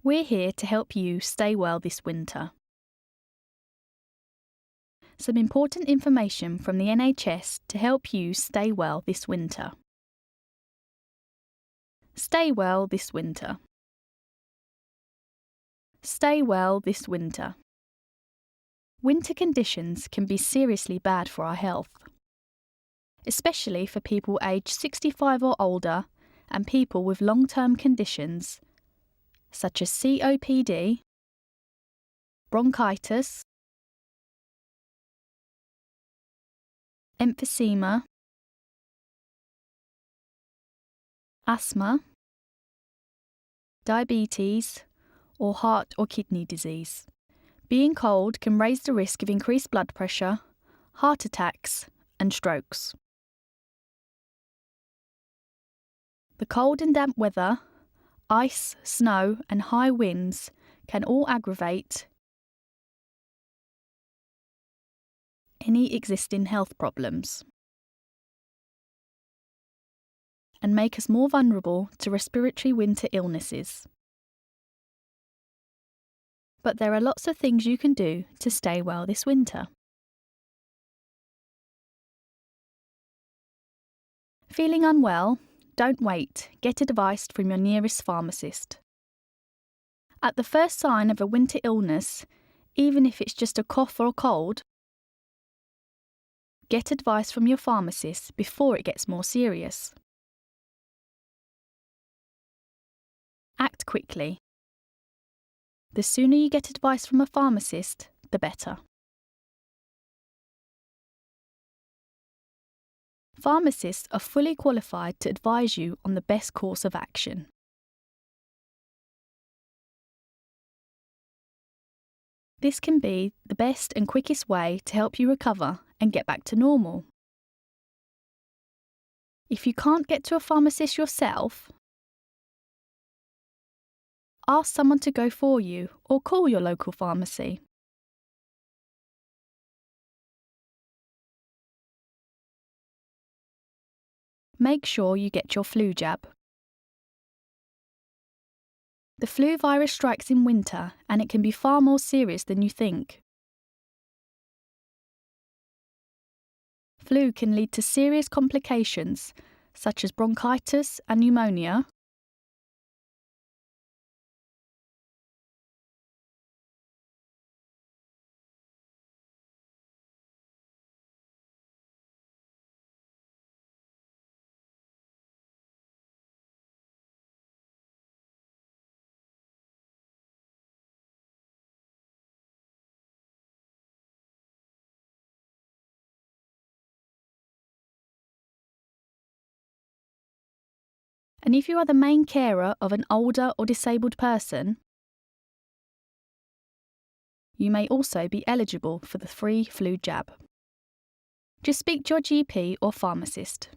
We're here to help you stay well this winter. Some important information from the NHS to help you stay well this winter. Stay well this winter. Stay well this winter. Winter conditions can be seriously bad for our health, especially for people aged 65 or older and people with long-term conditions such as COPD, bronchitis, emphysema, asthma, diabetes, or heart or kidney disease. Being cold can raise the risk of increased blood pressure, heart attacks, and strokes. The cold and damp weather, ice, snow, and high winds can all aggravate any existing health problems and make us more vulnerable to respiratory winter illnesses. But there are lots of things you can do to stay well this winter. Feeling unwell? Don't wait. Get advice from your nearest pharmacist. At the first sign of a winter illness, even if it's just a cough or a cold, get advice from your pharmacist before it gets more serious. Act quickly. The sooner you get advice from a pharmacist, the better. Pharmacists are fully qualified to advise you on the best course of action. This can be the best and quickest way to help you recover and get back to normal. If you can't get to a pharmacist yourself, ask someone to go for you or call your local pharmacy. Make sure you get your flu jab. The flu virus strikes in winter and it can be far more serious than you think. Flu can lead to serious complications such as bronchitis and pneumonia, and if you are the main carer of an older or disabled person, you may also be eligible for the free flu jab. Just speak to your GP or pharmacist.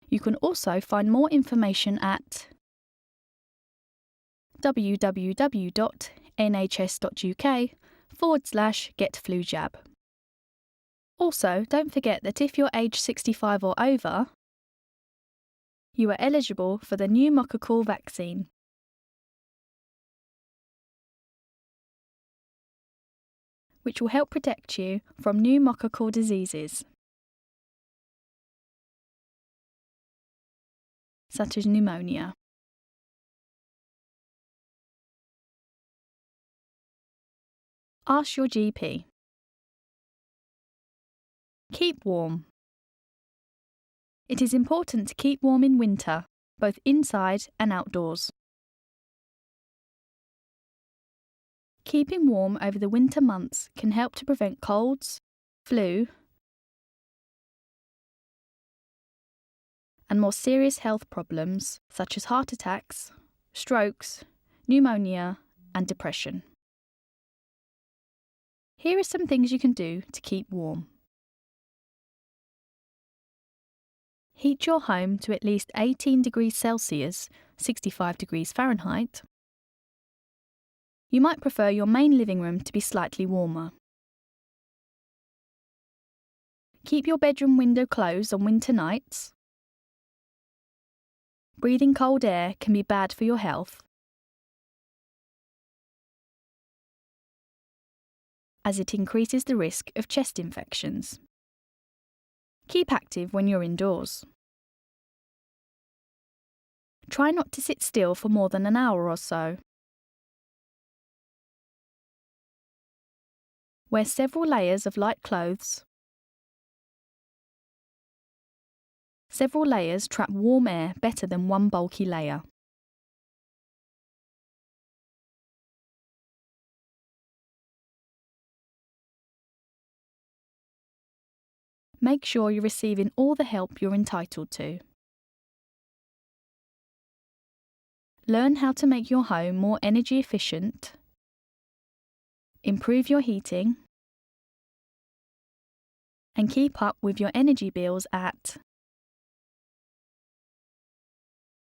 You can also find more information at www.nhs.uk/getflujab. Also, don't forget that if you're aged 65 or over, you are eligible for the pneumococcal vaccine. Which will help protect you from pneumococcal diseases, such as pneumonia. Ask your GP. Keep warm. It is important to keep warm in winter, both inside and outdoors. Keeping warm over the winter months can help to prevent colds, flu, and more serious health problems such as heart attacks, strokes, pneumonia, and depression. Here are some things you can do to keep warm. Heat your home to at least 18 degrees Celsius, 65 degrees Fahrenheit. You might prefer your main living room to be slightly warmer. Keep your bedroom window closed on winter nights. breathing cold air can be bad for your health, as it increases the risk of chest infections. Keep active when you're indoors. Try not to sit still for more than an hour or so. Wear several layers of light clothes. Several layers trap warm air better than one bulky layer. Make sure you're receiving all the help you're entitled to. Learn how to make your home more energy efficient. Improve your heating. And keep up with your energy bills at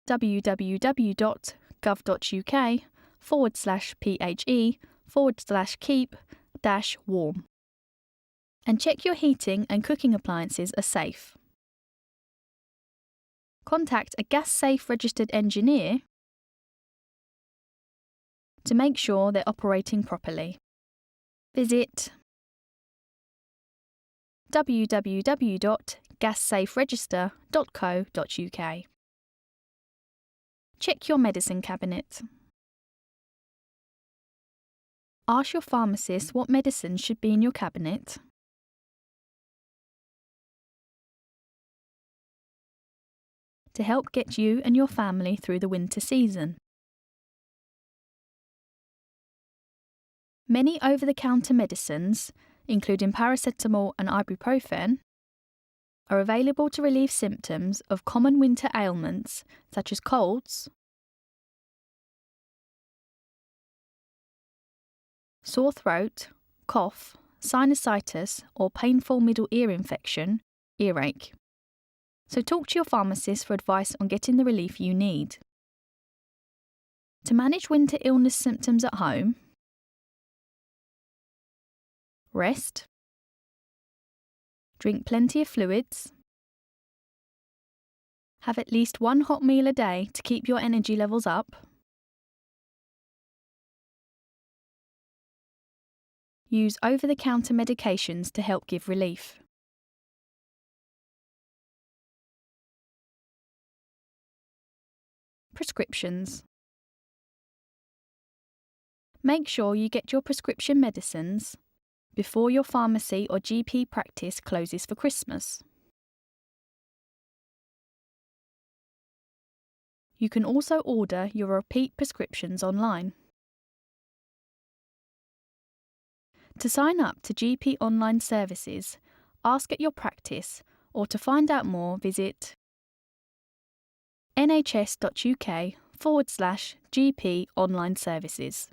www.gov.uk/PHE/keep-warm. And check your heating and cooking appliances are safe. Contact a Gas Safe registered engineer to make sure they're operating properly. Visit www.gassaferegister.co.uk. Check your medicine cabinet. Ask your pharmacist what medicines should be in your cabinet. To help get you and your family through the winter season. Many over-the-counter medicines, including paracetamol and ibuprofen, are available to relieve symptoms of common winter ailments such as colds, sore throat, cough, sinusitis, or painful middle ear infection, earache. So talk to your pharmacist for advice on getting the relief you need. To manage winter illness symptoms at home, rest, drink plenty of fluids, have at least one hot meal a day to keep your energy levels up, use over-the-counter medications to help give relief. Prescriptions. Make sure you get your prescription medicines before your pharmacy or GP practice closes for Christmas. You can also order your repeat prescriptions online. To sign up to GP online services, ask at your practice, or to find out more, visit nhs.uk/GP online services.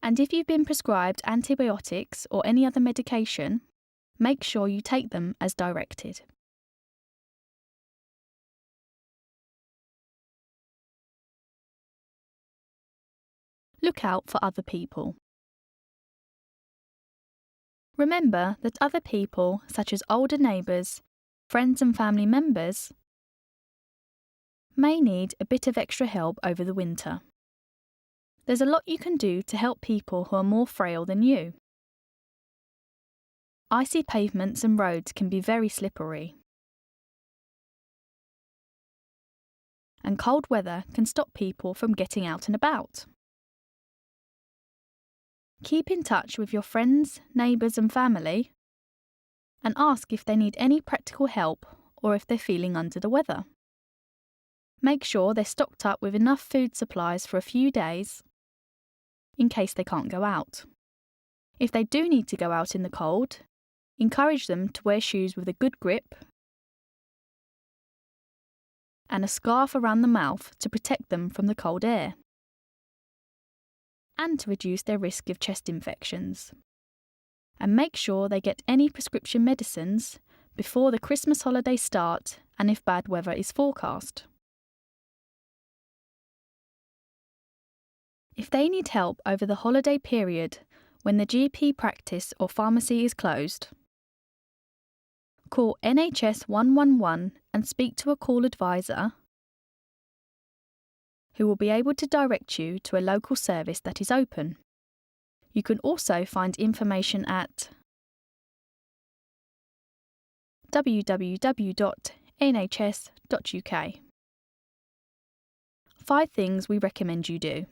And if you've been prescribed antibiotics or any other medication, make sure you take them as directed. Look out for other people. Remember that other people, such as older neighbours, friends and family members, may need a bit of extra help over the winter. There's a lot you can do to help people who are more frail than you. Icy pavements and roads can be very slippery. And cold weather can stop people from getting out and about. Keep in touch with your friends, neighbours and family and ask if they need any practical help or if they're feeling under the weather. Make sure they're stocked up with enough food supplies for a few days in case they can't go out. If they do need to go out in the cold, encourage them to wear shoes with a good grip and a scarf around the mouth to protect them from the cold air and to reduce their risk of chest infections. And make sure they get any prescription medicines before the Christmas holidays start and if bad weather is forecast. If they need help over the holiday period when the GP practice or pharmacy is closed, call NHS 111 and speak to a call advisor who will be able to direct you to a local service that is open. You can also find information at www.nhs.uk. 5 things we recommend you do.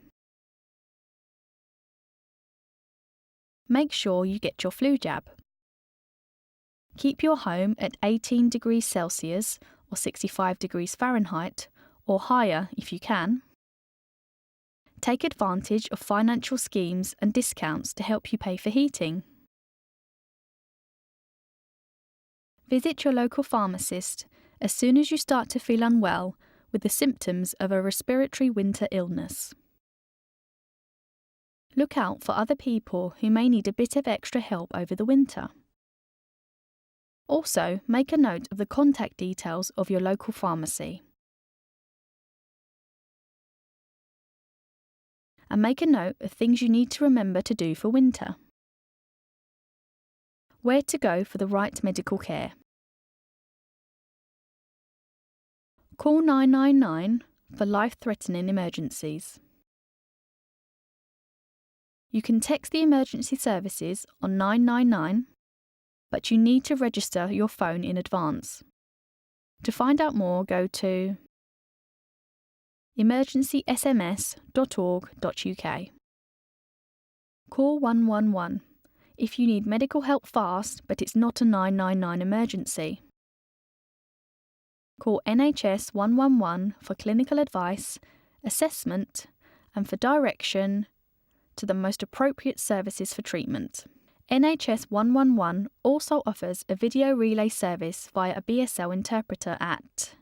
Make sure you get your flu jab. Keep your home at 18 degrees Celsius or 65 degrees Fahrenheit, or higher if you can. Take advantage of financial schemes and discounts to help you pay for heating. Visit your local pharmacist as soon as you start to feel unwell with the symptoms of a respiratory winter illness. Look out for other people who may need a bit of extra help over the winter. Also, make a note of the contact details of your local pharmacy. And make a note of things you need to remember to do for winter. Where to go for the right medical care. Call 999 for life-threatening emergencies. You can text the emergency services on 999, but you need to register your phone in advance. To find out more, go to emergencysms.org.uk. Call 111 if you need medical help fast but it's not a 999 emergency. Call NHS 111 for clinical advice, assessment and for direction to the most appropriate services for treatment. NHS 111 also offers a video relay service via a BSL interpreter at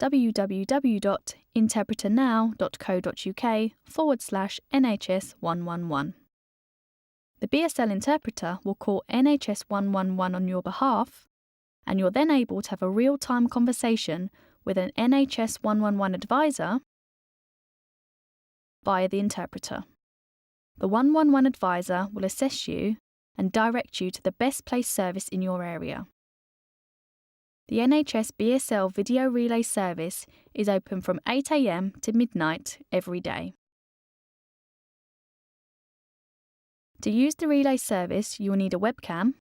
www.interpreternow.co.uk/NHS 111. The BSL interpreter will call NHS 111 on your behalf, and you're then able to have a real-time conversation with an NHS 111 advisor via the interpreter. The 111 advisor will assess you and direct you to the best placed service in your area. The NHS BSL video relay service is open from 8 a.m. to midnight every day. To use the relay service, you will need a webcam,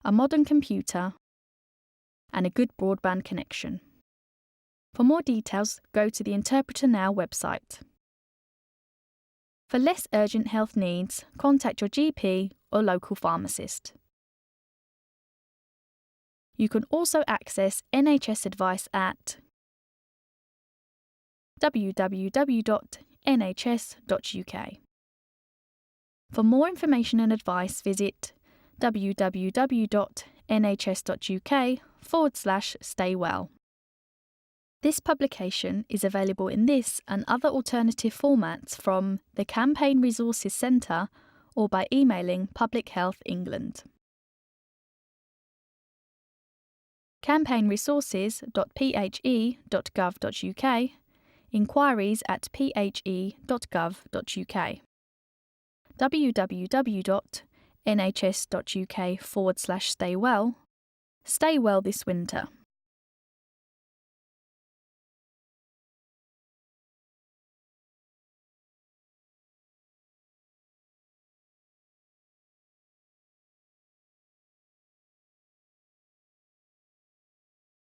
a modern computer, and a good broadband connection. For more details, go to the Interpreter Now website. For less urgent health needs, contact your GP or local pharmacist. You can also access NHS advice at www.nhs.uk. For more information and advice, visit www.nhs.uk/staywell. This publication is available in this and other alternative formats from the Campaign Resources Centre or by emailing Public Health England. campaignresources.phe.gov.uk, inquiries at phe.gov.uk, www.nhs.uk/staywell, stay well this winter.